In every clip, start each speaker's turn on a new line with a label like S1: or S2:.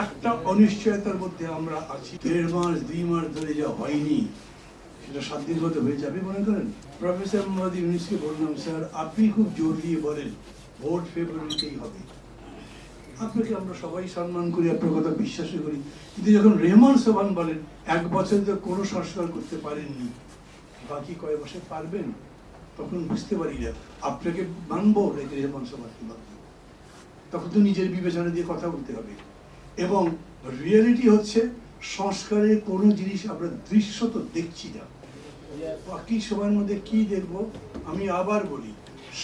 S1: একটা অনিশ্চয়তার মধ্যে আমরা আছি। 1.5 মাস 2 মাস ধরে যা হয়নি সেটা 7 দিন মধ্যে হয়ে যাবে মনে করেন? প্রফেসর মোহাম্মদ ইউনূসকে বললাম, স্যার আপনি খুব জোর দিয়ে বলেন ভোট ফেব্রুয়ারিতেই হবে। আপনাকে আমরা সবাই সম্মান করি, আপনার কথা বিশ্বাস করি, কিন্তু যখন রেহমান সোবহান বলেন 1 বছর তো কোনো সংস্কার করতে পারেননি, বাকি কয় বছর পারবেন, তখন বুঝতে পারি না আপনাকে মানবো নাকি রেহমান সোবহানকে মানবো। তখন তো নিজের বিবেচনা দিয়ে কথা বলতে হবে। এবং রিয়েলিটি হচ্ছে সংস্কারের কোনো জিনিস আমরা দৃশ্যত দেখছি না। বাকি সময়ের মধ্যে কি দেখবো? আমি আবার বলি,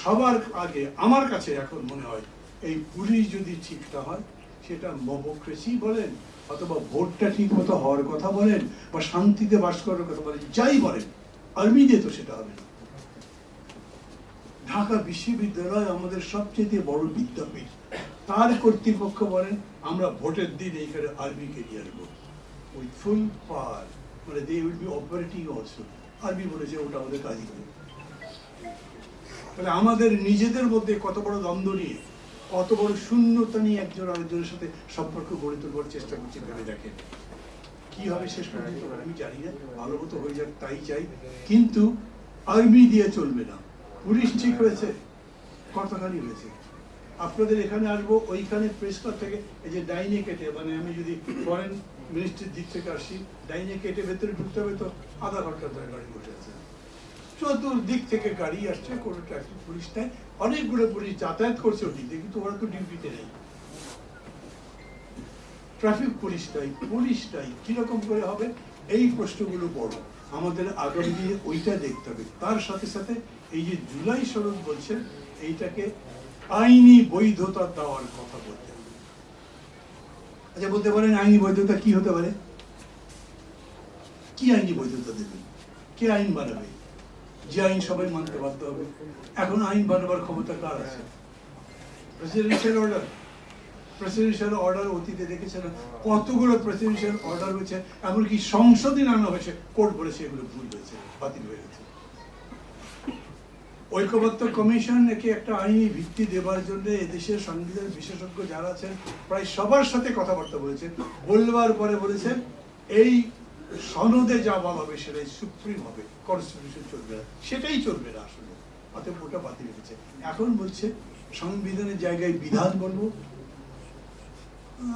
S1: সবার আগে আমার কাছে এখন মনে হয় এই পুলিশ যদি ঠিক না হয়, সেটা ডেমোক্রেসি বলেন অথবা ভোটটা ঠিক মতো হওয়ার কথা বলেন বা শান্তিতে বাস করার কথা বলেন, যাই বলেন, আর্মি দিয়ে তো সেটা হবে না। ঢাকা বিশ্ববিদ্যালয় আমাদের সবচেয়ে বড় বিদ্যাপীঠ, তার কর্তৃপক্ষ বলেন আমরা ভোটের দিন এইখানে আর্মিকে নিয়ে আসবো উইথ ফুল পাওয়ার, মানে they will be operating also. Army বলেছে ওটা আমাদের কাজই করে। তাহলে আমাদের নিজেদের মধ্যে কত বড় দ্বন্দ্ব নিয়ে, কত বড় শূন্যতা নিয়ে একজন আরেকজনের সাথে সম্পর্ক গড়ে তুলবার চেষ্টা করছে ভেবে দেখেন। কি হবে শেষ পর্যন্ত আমি জানি না, ভালো মতো হয়ে যাক তাই চাই, কিন্তু আর্মি দিয়ে চলবে না। পুলিশ ঠিক হয়েছে, কতখানি হয়েছে? আপনাদের এখানে আসবো, ওইখানে প্রেস ক্লাব থেকে এই যে ডাইনে কেটে, মানে আমি যদি ফরেন মিনিস্ট্রির দিক থেকে আসি, ডাইনে কেটে ভেতরে ঢুকতে হবে তো আধা ঘন্টা ধরে গাড়ি বসে আছে, চতুর্দিক থেকে গাড়ি আসছে, কোনো ট্রাফিক পুলিশ নাই, অনেকগুলো পুলিশ যাতায়াত করছে ওদিকে, কিন্তু ওরা তো ডিউটিতে নেই। ট্রাফিক পুলিশ নাই, কিরকম করে হবে? এই প্রশ্নগুলো বড়, আমাদের আগামী দিনে ওইটা দেখতে হবে। তার সাথে সাথে এই যে জুলাই সনদ বলছেন, এইটাকে আইনি বৈধতা দেওয়ার কথা বলতে হবে। আচ্ছা বলতে পারেন আইনি বৈধতা কি হতে পারে? কি আইনি বৈধতা দেবেন? কে আইন বানাবে? যে আইন সবাই মানতে বাধ্য হবে। এখন আইন বানাবার ক্ষমতা কার আছে? Presidential order. প্রেসিডেন্সিয়াল অর্ডার অতীতে দেখেছেন কতগুলো প্রেসিডেন্সিয়াল অর্ডার হয়েছে, এমনকি সংসদে আনা হয়েছে, কোর্ট বলেছে এগুলো ভুল হয়েছে, বাতিল হয়ে গেছে। ঐক্যবদ্ধ কমিশন একে একটা আইনি ভিত্তি দেবার জন্য এদেশের সংবিধান বিশেষজ্ঞ যারা আছেন প্রায় সবার সাথে কথাবার্তা বলেছেন, বলবার পরে বলেছেন এই সনদে যা বলা হবে সেটাই সুপ্রিম হবে, কনস্টিটিউশন চলবে না, সেটাই চলবে না আসলে, অতএব ওটা বাতিল হয়েছে। এখন বলছে সংবিধানের জায়গায় বিধান বলবো।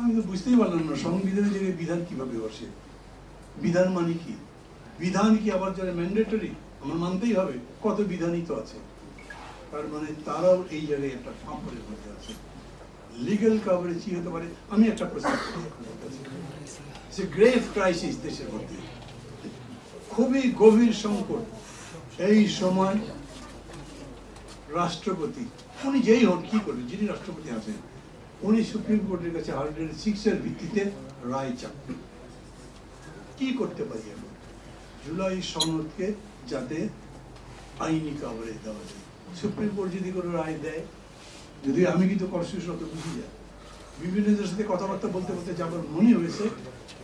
S1: আমি তো বুঝতেই পারলাম না সংবিধানের জায়গায় বিধান কিভাবে বসে। বিধান মানে কি? বিধান কি আবার যারা ম্যান্ডেটরি আমার মানতেই হবে? কত বিধানই তো আছে। তার মানে তারাও এই জায়গায় একটা ফাঁপড়ের মধ্যে আছে। লিগ্যাল কভারেজ কি হতে পারে? আমি একটা প্রশ্ন করি, গ্রেভ ক্রাইসিস দেশের মধ্যে, খুবই গভীর সংকট। এই সময় রাষ্ট্রপতি, উনি যেই হন, কি করবেন? যিনি রাষ্ট্রপতি আছেন উনি সুপ্রিম কোর্টের কাছে আর্টিকেল 6 এর ভিত্তিতে রায় চান। কি করতে পারি এখন? জুলাই সনদকে যাতে আইনি কভারেজ দেওয়া যায়। সুপ্রিম কোর্ট যদি কোনো রায় দেয়, যদি আমি কিন্তু কনস্টিটিউশন অত বুঝি না, বিভিন্নদের সাথে কথাবার্তা বলতে বলতে যাবার মনে হয়েছে,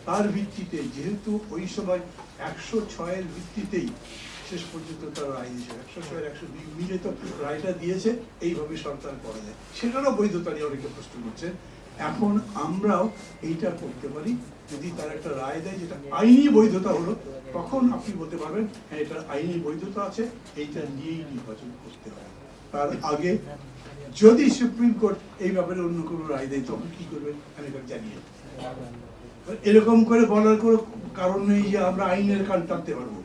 S1: তার ভিত্তিতে যেহেতু ওই সময় 106 এর ভিত্তিতেই শেষ পর্যন্ত তার রায় দিয়েছে, 106 102 মিলে তো রায়টা দিয়েছে, এইভাবে সরকার করা যায়, সেটারও বৈধতা নিয়ে অনেকে প্রশ্ন করছে। এখন আমরাও এইটা করতে পারি, যদি তার একটা রায় দেয় যেটা আইনি বৈধতা হলো, তখন আপনি বলতে পারবেন হ্যাঁ এটার আইনি বৈধতা আছে, এইটা নিয়েই নির্বাচন করতে হবে। তার আগে যদি সুপ্রিম কোর্ট এই ব্যাপারে অন্য কোনো রায় দেয়, তখন কি করবেন আমি জানিয়ে। এরকম করে বলার কোনো কারণ নেই যে আমরা আইনের কান টানতে পারবো,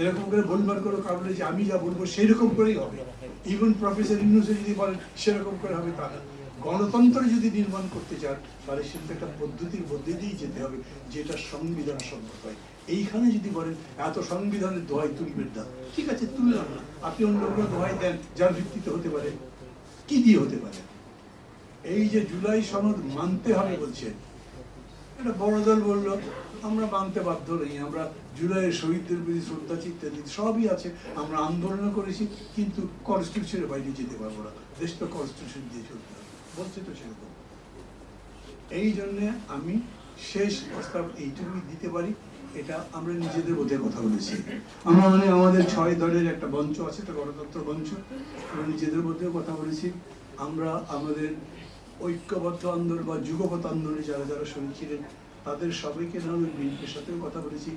S1: এরকম করে বলবার কোনো কারণ নেই যে আমি যা বলবো সেরকম করেই হবে। ইভেন প্রফেসর ইউনূস যদি বলেন সেরকম করে হবে তা না। গণতন্ত্র যদি নির্মাণ করতে চান তাহলে সেটা একটা পদ্ধতির মধ্যে দিয়েই যেতে হবে, যেটা সংবিধান সম্মত হয়। এইখানে যদি বলেন এত সংবিধানের দোহাই তুলবেন না, ঠিক আছে তুললাম না, আপনি অন্য কোনো দোহাই দেন যার ভিত্তিতে হতে পারে, কি দিয়ে হতে পারে? এই যে জুলাই সনদ মানতে হবে বলছেন, এটা বড় দল বললো আমরা মানতে বাধ্য নেই, আমরা জুলাইয়ের শহীদদের প্রতি শ্রদ্ধা চিত্তাদি সবই আছে, আমরা আন্দোলন করেছি, কিন্তু কনস্টিটিউশনের বাইরে যেতে পারবো না, দেশ তো কনস্টিটিউশন দিয়ে চলতে হবে, বলছে তো সেরকম। এই জন্যে আমি শেষ প্রস্তাব এইটুকুই দিতে পারি, এটা আমরা নিজেদের মধ্যে কথা বলেছি। আমরা মানে আমাদের 6 দলের একটা মঞ্চ আছে, একটা গণতন্ত্র মঞ্চ, আমরা নিজেদের মধ্যেও কথা বলেছি। আমরা আমাদের ঐক্যবদ্ধ আন্দোলন বা যুগপৎ আন্দোলনে যারা যারা শহীদ ছিলেন তাদের সবাইকে আমি বিএনপির সাথেও কথা বলেছি,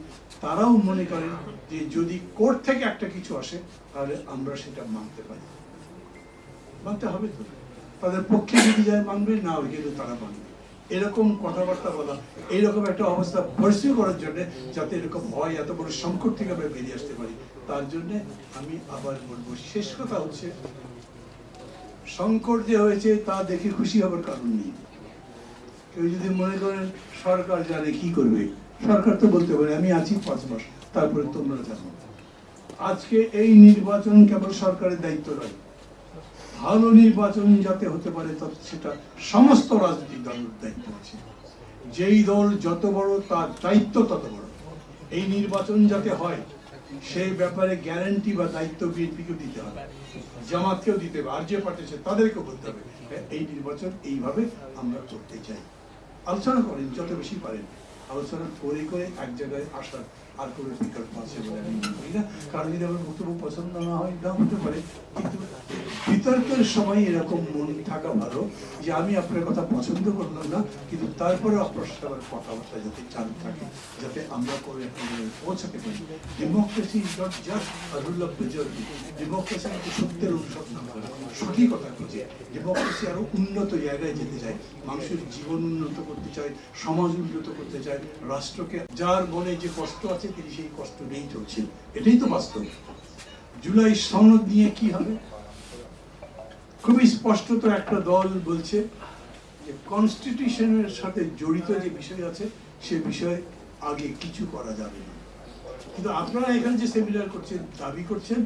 S1: তারাও মনে করেন যে যদি কোর্ট থেকে একটা কিছু আসে তাহলে আমরা সেটা মানতে পারি, মানতে হবে তো, তাদের পক্ষে যদি যায় মানবে, না গেলে তারা মানবে। এরকম কথাবার্তা বলা, এইরকম একটা অবস্থা পরিস্থিতি করার জন্য যাতে এরকম হয়, এত বড় সংকট থেকে আমরা বেরিয়ে আসতে পারি, তার জন্য আমি আবার বলবো, শেষ কথা হচ্ছে সংকট যে হয়েছে তা দেখে খুশি হবার কারণ নেই। কেউ যদি মনে করেন সরকার জানে কি করবে, সরকার তো বলতে পারে আমি আছি 5 মাস, তারপরে তোমরা জানো। আজকে এই নির্বাচন কেবল সরকারের দায়িত্ব নয়, ভালো নির্বাচন যাতে হতে পারে সেটা সমস্ত রাজনৈতিক দলের দায়িত্ব আছে। যেই দল যত বড় তার দায়িত্ব তত বড়। এই নির্বাচন যাতে হয় সেই ব্যাপারে গ্যারান্টি বা দায়িত্ব বিএনপিকেও দিতে হবে, জামাতকেও দিতে হবে, আর যে পার্টি আছে তাদেরকেও বলতে হবে এই নির্বাচন এইভাবে আমরা করতে চাই। আলোচনা করেন যত বেশি পারেন, আলোচনা করে এক জায়গায় আসার আর কোনো বিকল্প আছে বলে আমি মনে করি না। কারণ যদি আমার বক্তব্য পছন্দ না হয়, না হতে পারে, কিন্তু বিতর্কের সময় এরকম মন থাকা ভালো যে আমি আপনার কথা পছন্দ করলাম না, কিন্তু তারপরে আপনার সাথে আমার কথাবার্তা যাতে চালু থাকে, যাতে আমরা করে একটা পৌঁছাতে পারি। Democracy is not just rule of majority. Democracy কিন্তু সত্যের অনুসন্ধান করে, সঠিকতা খুঁজে। ডেমোক্রেসি আরো উন্নত জায়গায় যেতে চায়, মানুষের জীবন উন্নত করতে চায়, সমাজ উন্নত করতে চায়, রাষ্ট্রকে, যার মনে যে কষ্ট আছে তিনি সেই কষ্ট নিয়েই চলছেন, এটাই তো বাস্তব। জুলাই সনদ নিয়ে কি হবে? খুবই স্পষ্টত একটা দল বলছে যে কনস্টিটিউশনের সাথে জড়িত যে বিষয় আছে সে বিষয়ে আগে কিছু করা যাবে না। কিন্তু আপনারা এখানে যে সেমিনার করছেন, দাবি করছেন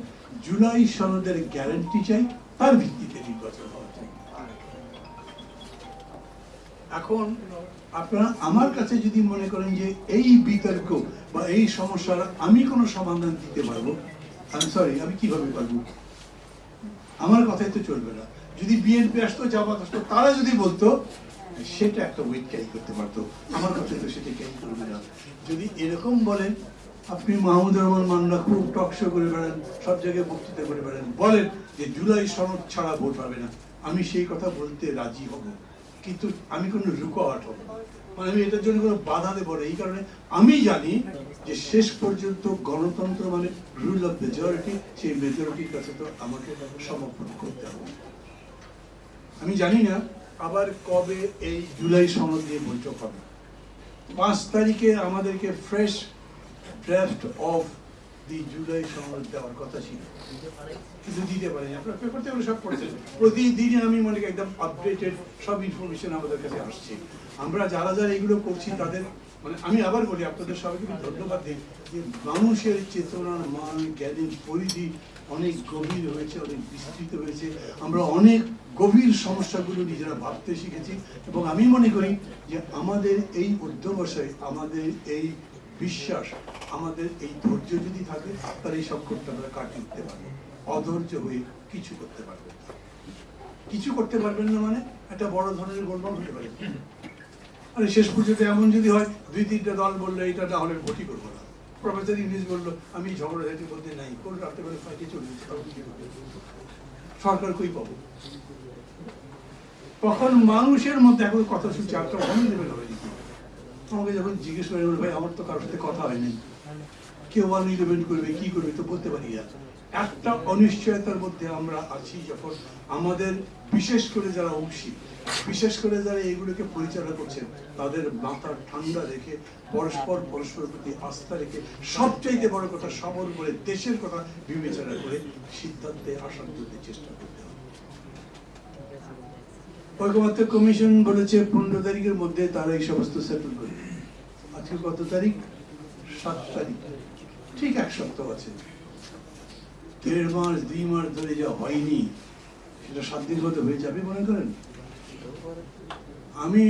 S1: জুলাই সনদের গ্যারান্টি চাই, তার ভিত্তিতে নির্বাচন হওয়া চাই। এখন আপনারা আমার কাছে যদি মনে করেন যে এই বিতর্ক বা এই সমস্যার আমি কোনো সমাধান দিতে পারবো, আমি সরি, আমি কিভাবে পারবো? আমার কথাই তো চলবে না। যদি বিএনপি আসতো, জামাত আসতো, তারা যদি বলতো সেটা একটা ওয়েট ক্যারি করতে পারতো, আমার কথাই তো সেটা ক্যারি করবে না। যদি এরকম বলেন, আপনি মাহমুদুর রহমান মান্না খুব টকশো করে বেড়ান, সব জায়গায় বক্তৃতা করে বেড়ান, বলেন যে জুলাই সনদ ছাড়া ভোট হবে না, আমি সেই কথা বলতে রাজি হব, কিন্তু আমি কোনো রুকাওয়াট হব না, মানে আমি এটার জন্য কোনো বাধা দেবো না। এই কারণে আমি জানি যে শেষ পর্যন্ত গণতন্ত্র মানে রুল অফ মেজরিটি, সেই মেজরিটির কাছে তো আমাকে সমর্পণ করতে হবে। আমি জানি না আবার কবে এই জুলাই সনদ নিয়ে বৈঠক হবে। 5 তারিখে আমাদেরকে fresh draft of the July সনদ দেওয়ার কথা ছিল, কিন্তু দিতে পারেনি। আপনারা পেপার থেকে সব পড়ছেন, প্রতিদিনই আমি মনে করি একদম আপডেটেড সব ইনফরমেশন আমাদের কাছে আসছে। আমরা যারা যারা এগুলো করছি তাদের, মানে আমি আবার বলি আপনাদের সবাইকে ধন্যবাদ দিই যে মানুষের চেতনার মান, জ্ঞানের পরিধি অনেক গভীর হয়েছে, অনেক বিস্তৃত হয়েছে। আমরা অনেক গভীর সমস্যাগুলো নিজেরা ভাবতে শিখেছি, এবং আমি মনে করি যে আমাদের এই অধ্যবসায়, আমাদের এই বিশ্বাস, আমাদের এই ধৈর্য যদি থাকে তাহলে এই সংকটটা আমরা কাটিয়ে উঠতে পারবো। অধৈর্য হয়ে কিছু করতে পারবেন না। কিছু করতে পারবেন না মানে একটা বড় ধরনের গোলমাল হতে পারে। মানে শেষ পর্যন্ত এমন যদি হয় 2-3টা দল বললো এটা না হলে ভোটই করবো না, প্রফেসর ইংলিশ বললো আমি ঝগড়াঝাটি বলতে নাই, কোন রাতে বেলা ফাইটে চলে যেতে, সরকার কই পাবো? তখন মানুষের মধ্যে এখন কথা শুনছে, একটা অন্য লেভেল হয়ে যেত। আমাকে যখন জিজ্ঞেস করে ভাই আমার তো কারোর সাথে কথা হয়নি, কেউ 1-11 করবে, কি করবে তো বলতে পারি না। একটা অনিশ্চয়তার মধ্যে আমরা আছি, যখন আমাদের বিশেষ করে যারা অংশী, বিশেষ করে যারা এগুলোকে পরিচালনা করছেন, তাদের মাথা ঠান্ডা রেখে, পরস্পরের প্রতি আস্থা রেখে, সবচাইতে বড় কথা সবল করে দেশের কথা বিবেচনা করে সিদ্ধান্তে আসার জন্য চেষ্টা করতে হবে। ঐকমত্য কমিশন বলেছে 15 তারিখের মধ্যে তারা এই সমস্ত সেটেল করবে। আজকে কত তারিখ? 7 তারিখ, ঠিক 1 সপ্তাহ আছে। 1.5 মাস 2 মাস ধরে যা হয়নি সেটা 7 দিন মধ্যে হয়ে যাবে মনে করেন? আমি